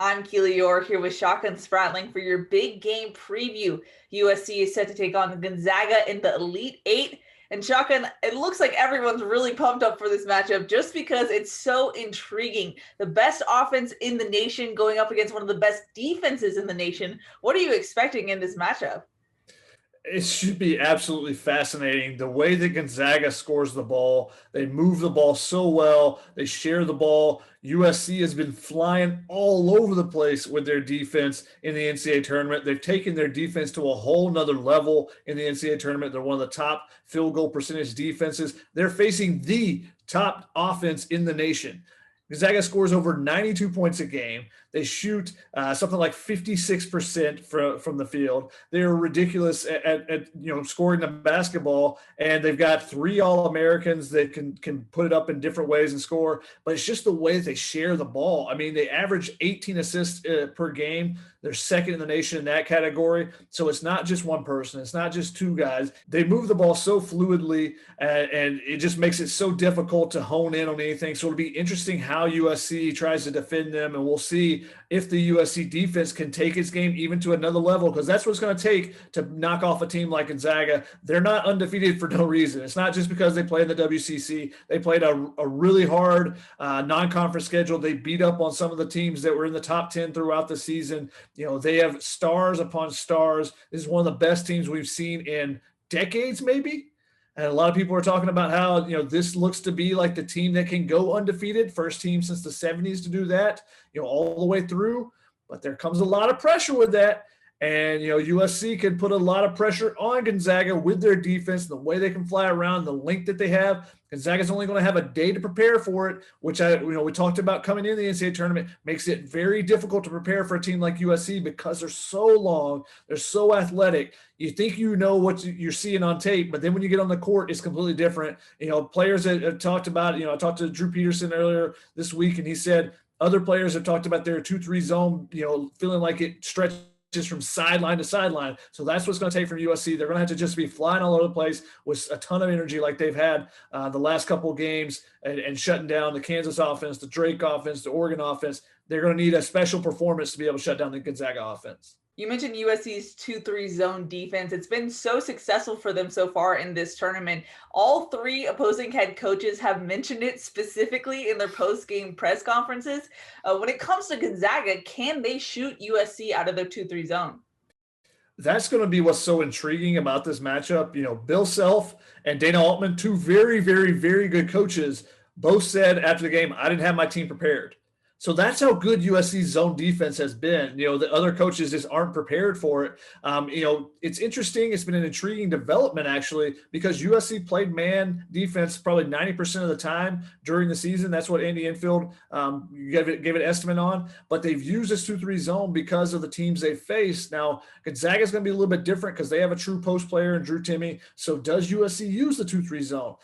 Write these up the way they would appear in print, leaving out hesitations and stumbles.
I'm Keely Eure here with Shotgun Spratling for your big game preview. USC is set to take on Gonzaga in the Elite Eight. And Shotgun, it looks like everyone's really pumped up for this matchup just because it's so intriguing. The best offense in the nation going up against one of the best defenses in the nation. What are you expecting in this matchup? It should be absolutely fascinating. The way that Gonzaga scores the ball, they move the ball so well, they share the ball. USC has been flying all over the place with their defense in the NCAA tournament. They've taken their defense to a whole nother level in the NCAA tournament. They're one of the top field goal percentage defenses. They're facing the top offense in the nation. Gonzaga scores over 92 points a game. They shoot something like 56% from the field. They're ridiculous at scoring the basketball, and they've got three All-Americans that can put it up in different ways and score. But it's just the way that they share the ball. I mean, they average 18 assists per game. They're second in the nation in that category. So it's not just one person. It's not just two guys. They move the ball so fluidly, and it just makes it so difficult to hone in on anything. So it'll be interesting how USC tries to defend them, and we'll see if the USC defense can take its game even to another level, because that's what it's going to take to knock off a team like Gonzaga. They're not undefeated for no reason. It's not just because they play in the WCC. They played a really hard non-conference schedule. They beat up on some of the teams that were in the top 10 throughout the season. They have stars upon stars. This is one of the best teams we've seen in decades, maybe. And a lot of people are talking about how, this looks to be like the team that can go undefeated, first team since the 70s to do that, all the way through. But there comes a lot of pressure with that. And, USC can put a lot of pressure on Gonzaga with their defense, the way they can fly around, the length that they have. Gonzaga's only going to have a day to prepare for it, which we talked about coming in the NCAA tournament, makes it very difficult to prepare for a team like USC because they're so long, they're so athletic. You think you know what you're seeing on tape, but then when you get on the court, it's completely different. Players that have talked about, I talked to Drew Peterson earlier this week, and he said other players have talked about their 2-3 zone, feeling like it stretches from sideline to sideline. So that's what's going to take from USC. They're going to have to just be flying all over the place with a ton of energy like they've had the last couple of games and shutting down the Kansas offense, the Drake offense, the Oregon offense. They're going to need a special performance to be able to shut down the Gonzaga offense. You mentioned USC's 2-3 zone defense. It's been so successful for them so far in this tournament. All three opposing head coaches have mentioned it specifically in their post-game press conferences. When it comes to Gonzaga, can they shoot USC out of their 2-3 zone? That's going to be what's so intriguing about this matchup. Bill Self and Dana Altman, two very, very, very good coaches, both said after the game, I didn't have my team prepared. So that's how good USC's zone defense has been. The other coaches just aren't prepared for it. It's interesting. It's been an intriguing development, actually, because USC played man defense probably 90% of the time during the season. That's what Andy Enfield gave an estimate on. But they've used this 2-3 zone because of the teams they face. Now, Gonzaga is going to be a little bit different because they have a true post player in Drew Timme. So does USC use the 2-3 zone?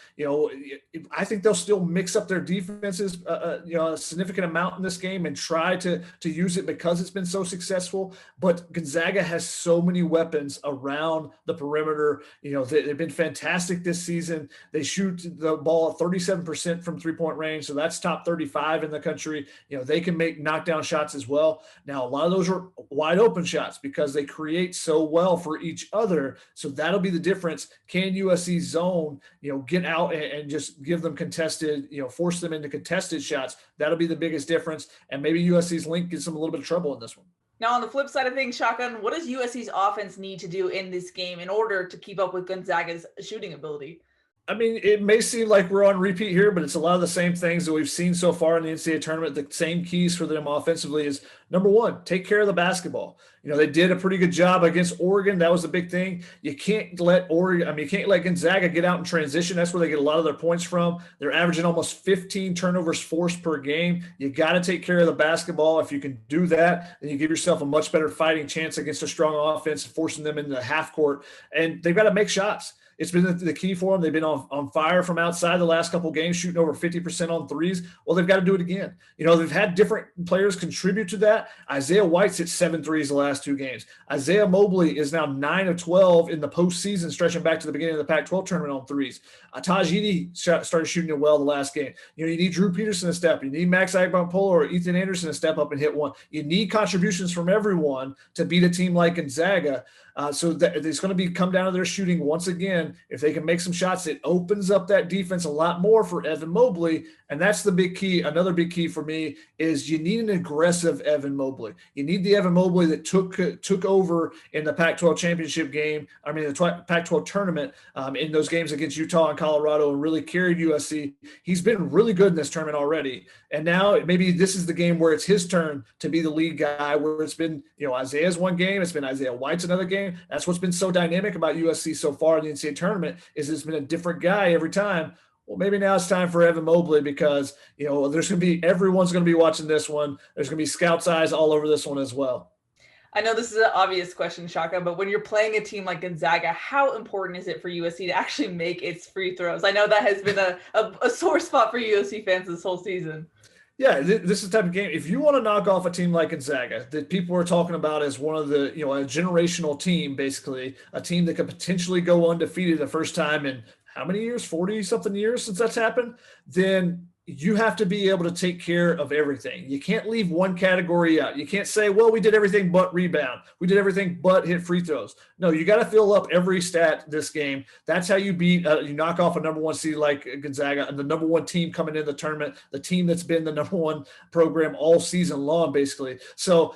I think they'll still mix up their defenses, a significant amount in this game and try to use it because it's been so successful. But Gonzaga has so many weapons around the perimeter. They've been fantastic this season. They shoot the ball 37% from three-point range, so that's top 35 in the country. They can make knockdown shots as well. Now, a lot of those are wide open shots because they create so well for each other. So that'll be the difference. Can USC zone, get out and just give them contested, force them into contested shots? That'll be the biggest difference. And maybe USC's link gets them a little bit of trouble in this one. Now, on the flip side of things, Shotgun, what does USC's offense need to do in this game in order to keep up with Gonzaga's shooting ability? I mean, it may seem like we're on repeat here, but it's a lot of the same things that we've seen so far in the NCAA tournament. The same keys for them offensively is, number one, take care of the basketball. They did a pretty good job against Oregon. That was the big thing. You can't let Gonzaga get out in transition. That's where they get a lot of their points from. They're averaging almost 15 turnovers forced per game. You got to take care of the basketball. If you can do that, then you give yourself a much better fighting chance against a strong offense, forcing them into the half court. And they've got to make shots. It's been the key for them. They've been on fire from outside the last couple of games, shooting over 50% on threes. Well, they've got to do it again. They've had different players contribute to that. Isaiah White's hit 7 threes the last 2 games. Isaiah Mobley is now 9 of 12 in the postseason, stretching back to the beginning of the Pac-12 tournament on threes. Tajidi started shooting it well the last game. You need Drew Peterson to step. You need Max Agbankpolo or Ethan Anderson to step up and hit one. You need contributions from everyone to beat a team like Gonzaga. So that it's going to come down to their shooting once again. If they can make some shots, it opens up that defense a lot more for Evan Mobley. And that's the big key. Another big key for me is you need an aggressive Evan Mobley. You need the Evan Mobley that took over in the Pac-12 championship game. I mean, the Pac-12 tournament in those games against Utah and Colorado, and really carried USC. He's been really good in this tournament already. And now maybe this is the game where it's his turn to be the lead guy, where it's been, Isaiah's one game. It's been Isaiah White's another game. That's what's been so dynamic about USC so far in the NCAA tournament, is it's been a different guy every time. Well, maybe now it's time for Evan Mobley, because, everyone's going to be watching this one. There's going to be scouts' eyes all over this one as well. I know this is an obvious question, Shaka, but when you're playing a team like Gonzaga, how important is it for USC to actually make its free throws? I know that has been a sore spot for USC fans this whole season. Yeah, this is the type of game. If you want to knock off a team like Gonzaga, that people are talking about as one of the, a generational team, basically, a team that could potentially go undefeated the first time in how many years? 40-something years since that's happened? Then you have to be able to take care of everything. You can't leave one category out. You can't say, well, we did everything but rebound. We did everything but hit free throws. No, you got to fill up every stat this game. That's how you beat, you knock off a number 1 seed like Gonzaga, and the number 1 team coming in the tournament, the team that's been the number 1 program all season long, basically. So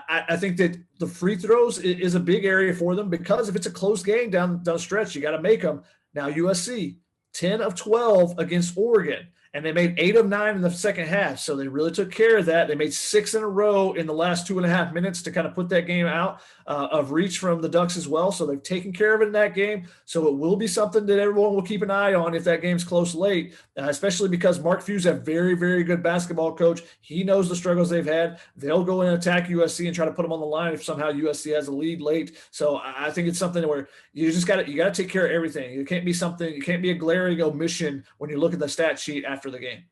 I think that the free throws is a big area for them, because if it's a close game down the stretch, you got to make them. Now, USC, 10 of 12 against Oregon. And they made 8 of 9 in the second half. So they really took care of that. They made 6 in a row in the last 2.5 minutes to kind of put that game out of reach from the Ducks as well. So they've taken care of it in that game. So it will be something that everyone will keep an eye on if that game's close late, especially because Mark Few's a very, very good basketball coach. He knows the struggles they've had. They'll go and attack USC and try to put them on the line if somehow USC has a lead late. So I think it's something where you just got to take care of everything. You can't be a glaring omission when you look at the stat sheet after the game.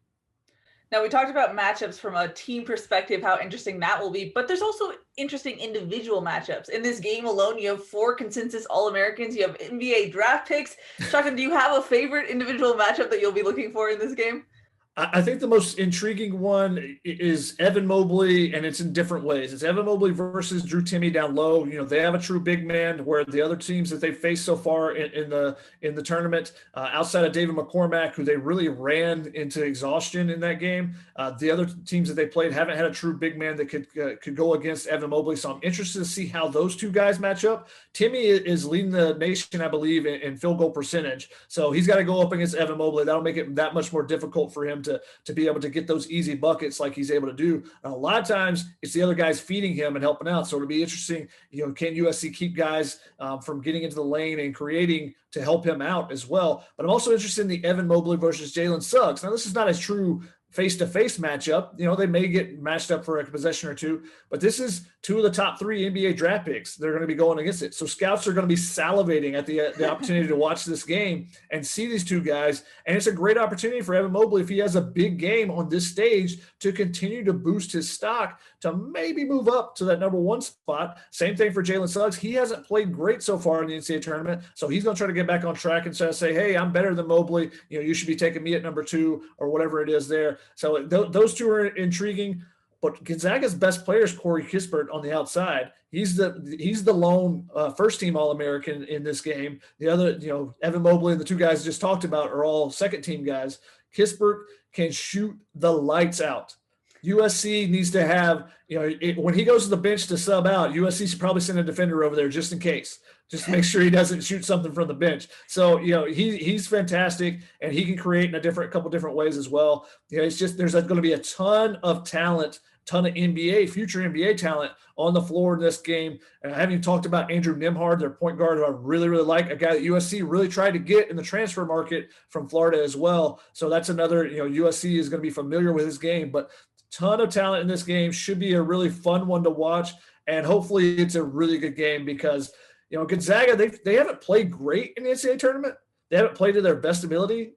Now, we talked about matchups from a team perspective, how interesting that will be, but there's also interesting individual matchups. In this game alone, you have 4 consensus All-Americans. You have NBA draft picks. Shotgun, do you have a favorite individual matchup that you'll be looking for in this game? I think the most intriguing one is Evan Mobley, and it's in different ways. It's Evan Mobley versus Drew Timme down low. They have a true big man, where the other teams that they faced so far in the tournament, outside of David McCormack, who they really ran into exhaustion in that game, the other teams that they played haven't had a true big man that could go against Evan Mobley. So I'm interested to see how those two guys match up. Timme is leading the nation, I believe, in field goal percentage. So he's got to go up against Evan Mobley. That'll make it that much more difficult for him to be able to get those easy buckets like he's able to do. And a lot of times it's the other guys feeding him and helping out. So it'll be interesting, can USC keep guys from getting into the lane and creating to help him out as well. But I'm also interested in the Evan Mobley versus Jalen Suggs. Now, this is not a true face-to-face matchup. They may get matched up for a possession or two, but this is 2 of the top 3 NBA draft picks. They're going to be going against it. So scouts are going to be salivating at the opportunity to watch this game and see these 2 guys. And it's a great opportunity for Evan Mobley, if he has a big game on this stage, to continue to boost his stock to maybe move up to that number 1 spot. Same thing for Jalen Suggs. He hasn't played great so far in the NCAA tournament. So he's going to try to get back on track and say, hey, I'm better than Mobley. You should be taking me at number 2 or whatever it is there. So those 2 are intriguing, but Gonzaga's best player is Corey Kispert on the outside. He's the lone first-team All-American in this game. The other, Evan Mobley and the 2 guys I just talked about are all second-team guys. Kispert can shoot the lights out. USC needs to have, when he goes to the bench to sub out, USC should probably send a defender over there just in case, just to make sure he doesn't shoot something from the bench. So, he's fantastic, and he can create in a couple different ways as well. It's just, there's going to be a ton of talent, ton of future NBA talent on the floor in this game. And I haven't even talked about Andrew Nembhard, their point guard, who I really, really like, a guy that USC really tried to get in the transfer market from Florida as well. So that's another, USC is going to be familiar with his game, but ton of talent in this game. Should be a really fun one to watch, and hopefully it's a really good game, because Gonzaga, they haven't played great in the NCAA tournament, They haven't played to their best ability,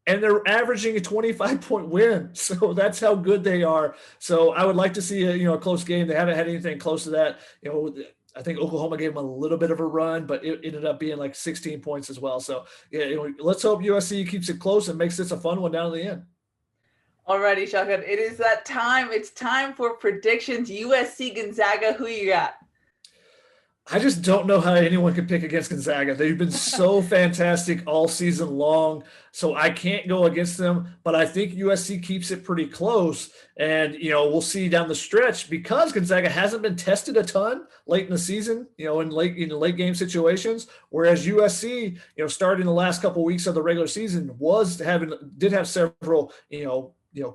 and they're averaging a 25-point win. So that's how good they are. So I would like to see a close game. They haven't had anything close to that. I think Oklahoma gave them a little bit of a run, but it ended up being like 16 points as well. So yeah, let's hope USC keeps it close and makes this a fun one down to the end. Alrighty, Shotgun. It is that time. It's time for predictions. USC Gonzaga. Who you got? I just don't know how anyone could pick against Gonzaga. They've been so fantastic all season long, so I can't go against them. But I think USC keeps it pretty close, and we'll see down the stretch because Gonzaga hasn't been tested a ton late in the season, in late game situations. Whereas USC, starting the last couple of weeks of the regular season, did have several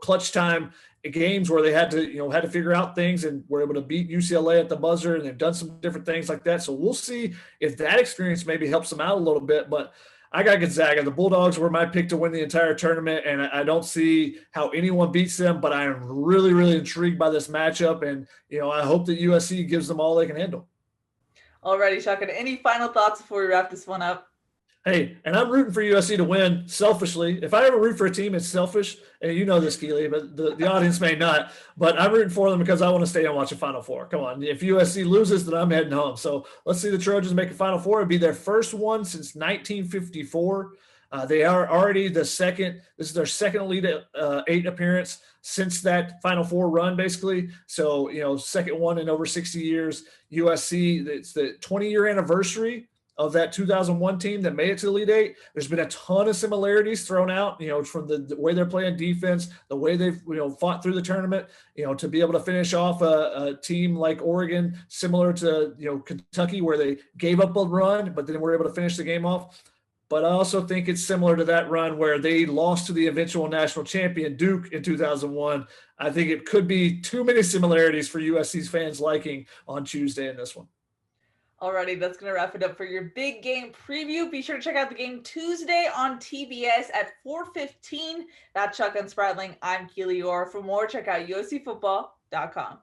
clutch time games where they had to figure out things and were able to beat UCLA at the buzzer, and they've done some different things like that. So we'll see if that experience maybe helps them out a little bit. But I got Gonzaga. The Bulldogs were my pick to win the entire tournament, and I don't see how anyone beats them. But I am really, really intrigued by this matchup, and I hope that USC gives them all they can handle. Alrighty, Shotgun. Any final thoughts before we wrap this one up? Hey, and I'm rooting for USC to win selfishly. If I ever root for a team, it's selfish. And you know this, Keely, but the audience may not. But I'm rooting for them because I want to stay and watch a Final Four. Come on. If USC loses, then I'm heading home. So let's see the Trojans make a Final Four. It'd be their first one since 1954. They are already the second. This is their second Elite Eight appearance since that Final Four run, basically. So, second one in over 60 years. USC, it's the 20-year anniversary of that 2001 team that made it to the Elite Eight. There's been a ton of similarities thrown out, from the way they're playing defense, the way they've, fought through the tournament, to be able to finish off a team like Oregon, similar to, Kentucky, where they gave up a run, but then were able to finish the game off. But I also think it's similar to that run where they lost to the eventual national champion Duke in 2001. I think it could be too many similarities for USC's fans liking on Tuesday in this one. Alrighty, that's going to wrap it up for your big game preview. Be sure to check out the game Tuesday on TBS at 4:15. That's Chuck and Spratling. I'm Keely Eure. For more, check out uscfootball.com.